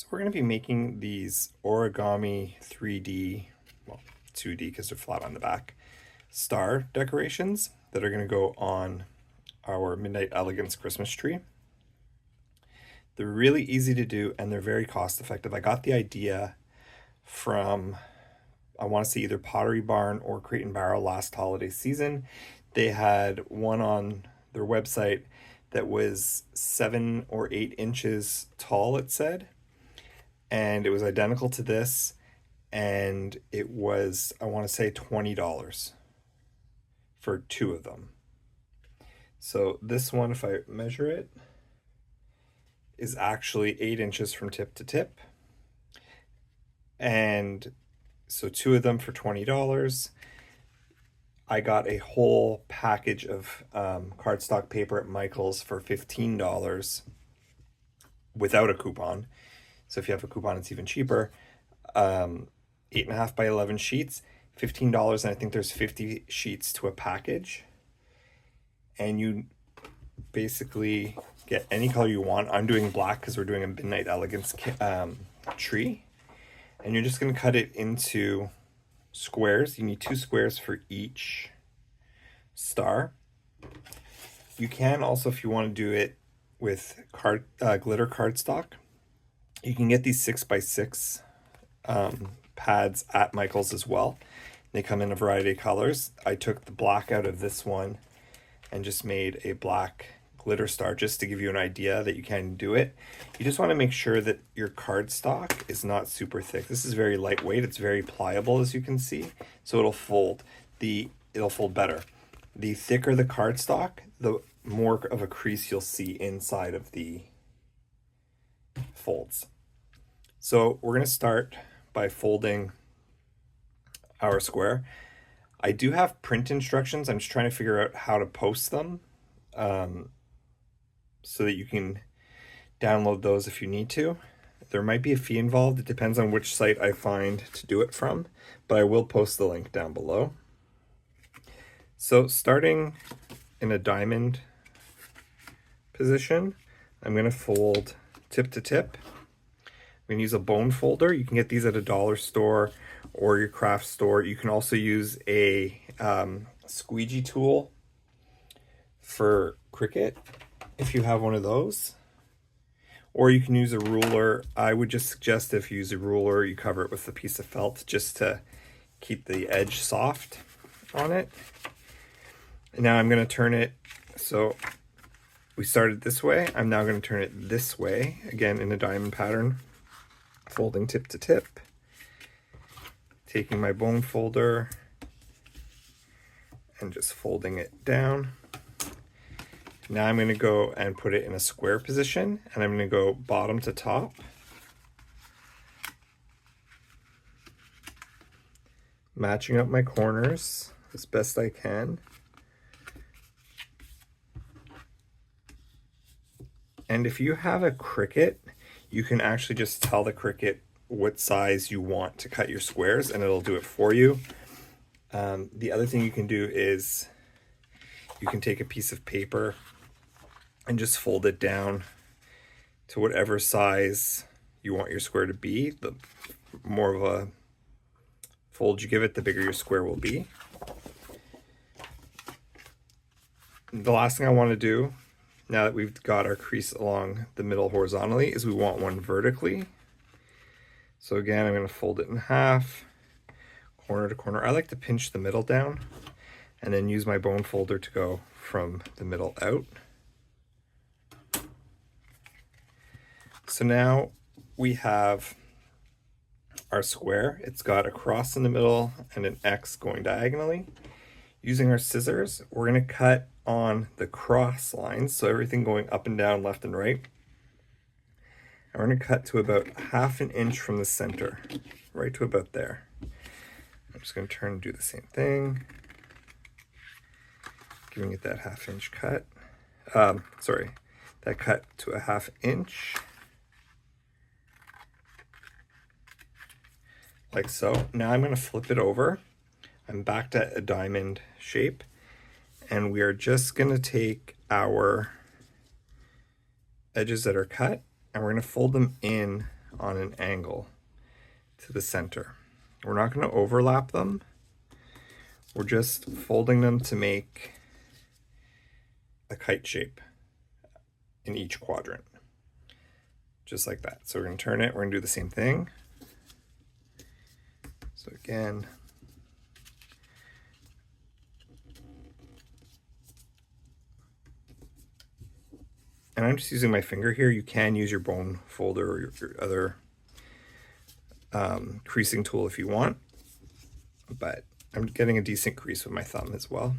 So we're going to be making these origami 3D, well, 2D because they're flat on the back, star decorations that are going to go on our Midnight Elegance Christmas tree. They're really easy to do and they're very cost effective. I got the idea from, I want to say either Pottery Barn or Crate and Barrel last holiday season. They had one on their website that was 7 or 8 inches tall, it said, and it was identical to this, and it was, I want to say, $20 for 2 of them. So this one, if I measure it, is actually 8 inches from tip to tip, and so 2 of them for $20. I got a whole package of cardstock paper at Michael's for $15 without a coupon. So if you have a coupon, it's even cheaper. 8.5 by 11 sheets, $15, and I think there's 50 sheets to a package. And you basically get any color you want. I'm doing black because we're doing a Midnight Elegance tree. And you're just going to cut it into squares. You need 2 squares for each star. You can also, if you want to do it with glitter cardstock, you can get these 6x6 pads at Michael's as well. They come in a variety of colors. I took the black out of this one and just made a black glitter star just to give you an idea that you can do it. You just want to make sure that your cardstock is not super thick. This is very lightweight. It's very pliable, as you can see, so it'll fold better. The thicker the cardstock, the more of a crease you'll see inside of the folds. So we're going to start by folding our square. I do have print instructions. I'm just trying to figure out how to post them so that you can download those if you need to. There might be a fee involved. It depends on which site I find to do it from, but I will post the link down below. So starting in a diamond position, I'm going to fold tip to tip. I'm going to use a bone folder. You can get these at a dollar store or your craft store. You can also use a squeegee tool for Cricut if you have one of those, or you can use a ruler. I would just suggest if you use a ruler, you cover it with a piece of felt just to keep the edge soft on it. And now I'm going to turn it, so we started this way. I'm now going to turn it this way, again in a diamond pattern, folding tip to tip, taking my bone folder and just folding it down. Now I'm going to go and put it in a square position, and I'm going to go bottom to top. Matching up my corners as best I can. And if you have a Cricut, you can actually just tell the Cricut what size you want to cut your squares, and it'll do it for you. The other thing you can do is you can take a piece of paper and just fold it down to whatever size you want your square to be. The more of a fold you give it, the bigger your square will be. The last thing I want to do, now that we've got our crease along the middle horizontally, is we want one vertically. So again, I'm going to fold it in half, corner to corner. I like to pinch the middle down and then use my bone folder to go from the middle out. So now we have our square. It's got a cross in the middle and an X going diagonally. Using our scissors, we're going to cut on the cross lines, so everything going up and down, left and right. And we're going to cut to about 1/2 inch from the center, right to about there. I'm just going to turn and do the same thing, giving it that 1/2 inch cut. That cut to a 1/2 inch. Like so. Now I'm going to flip it over. I'm back to a diamond shape, and we are just going to take our edges that are cut and we're going to fold them in on an angle to the center. We're not going to overlap them. We're just folding them to make a kite shape in each quadrant. Just like that. So we're going to turn it. We're going to do the same thing. So again, and I'm just using my finger here. You can use your bone folder or your other creasing tool if you want, but I'm getting a decent crease with my thumb as well.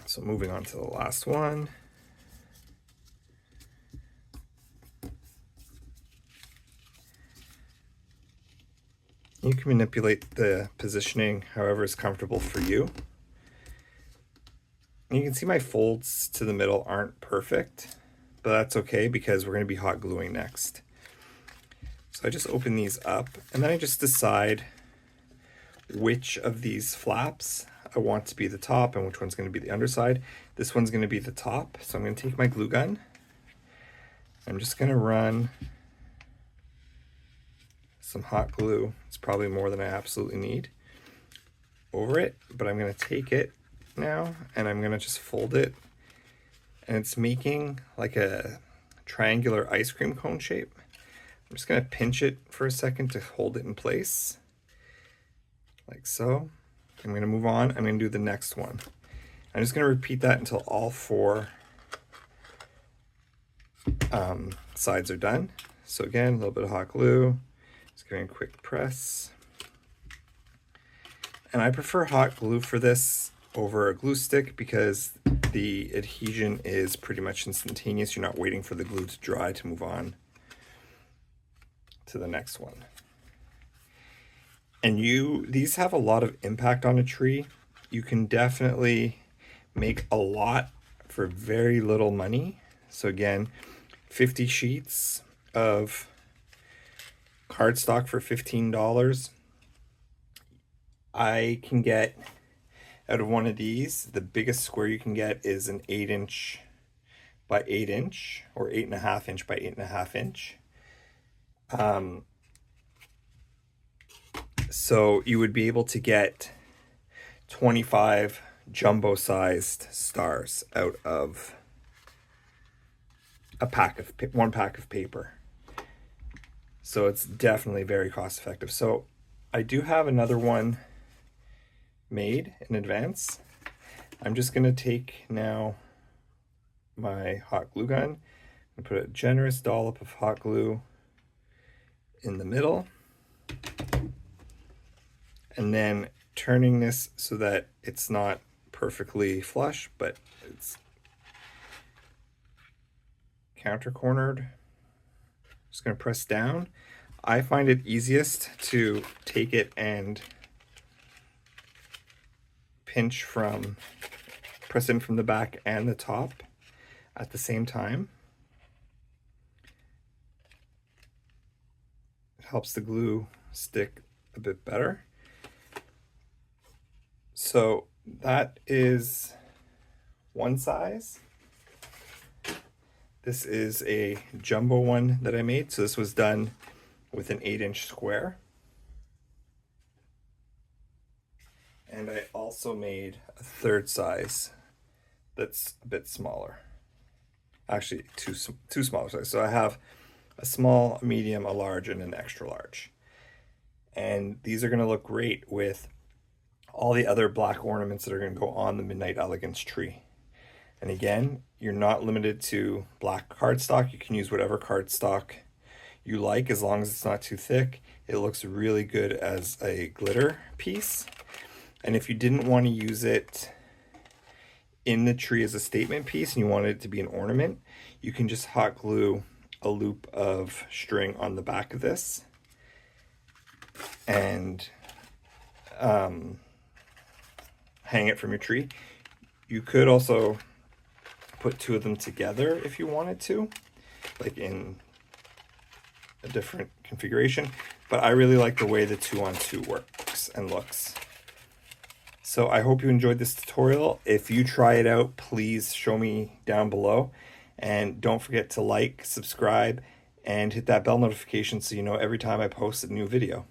So moving on to the last one. You can manipulate the positioning however is comfortable for you. And you can see my folds to the middle aren't perfect, but that's okay because we're going to be hot gluing next. So I just open these up and then I just decide which of these flaps I want to be the top and which one's going to be the underside. This one's going to be the top, so I'm going to take my glue gun. I'm just going to run some hot glue. It's probably more than I absolutely need over it, but I'm going to take it now and I'm going to just fold it, and it's making like a triangular ice cream cone shape. I'm just going to pinch it for a second to hold it in place like so. I'm going to move on. I'm going to do the next one. I'm just going to repeat that until all four sides are done. So again, a little bit of hot glue. Just giving a quick press. And I prefer hot glue for this over a glue stick because the adhesion is pretty much instantaneous. You're not waiting for the glue to dry to move on to the next one. And these have a lot of impact on a tree. You can definitely make a lot for very little money. So again, 50 sheets of cardstock for $15. I can get, out of one of these, the biggest square you can get is an 8" by 8" or 8.5" by 8.5". So you would be able to get 25 jumbo-sized stars out of one pack of paper. So it's definitely very cost effective. So I do have another one made in advance. I'm just going to take now my hot glue gun and put a generous dollop of hot glue in the middle, and then turning this so that it's not perfectly flush, but it's counter cornered. Just going to press down. I find it easiest to take it and press in from the back and the top at the same time. It helps the glue stick a bit better. So that is one size. This is a jumbo one that I made. So this was done with an 8" square. And I also made a third size that's a bit smaller. Actually, two smaller sizes. So I have a small, a medium, a large, and an extra large. And these are going to look great with all the other black ornaments that are going to go on the Midnight Elegance tree. And again, you're not limited to black cardstock. You can use whatever cardstock you like as long as it's not too thick. It looks really good as a glitter piece. And if you didn't want to use it in the tree as a statement piece and you wanted it to be an ornament, you can just hot glue a loop of string on the back of this and hang it from your tree. You could also put two of them together if you wanted to, like in a different configuration, but I really like the way the 2-on-2 works and looks. So I hope you enjoyed this tutorial. If you try it out, please show me down below. And don't forget to like, subscribe, and hit that bell notification so you know every time I post a new video.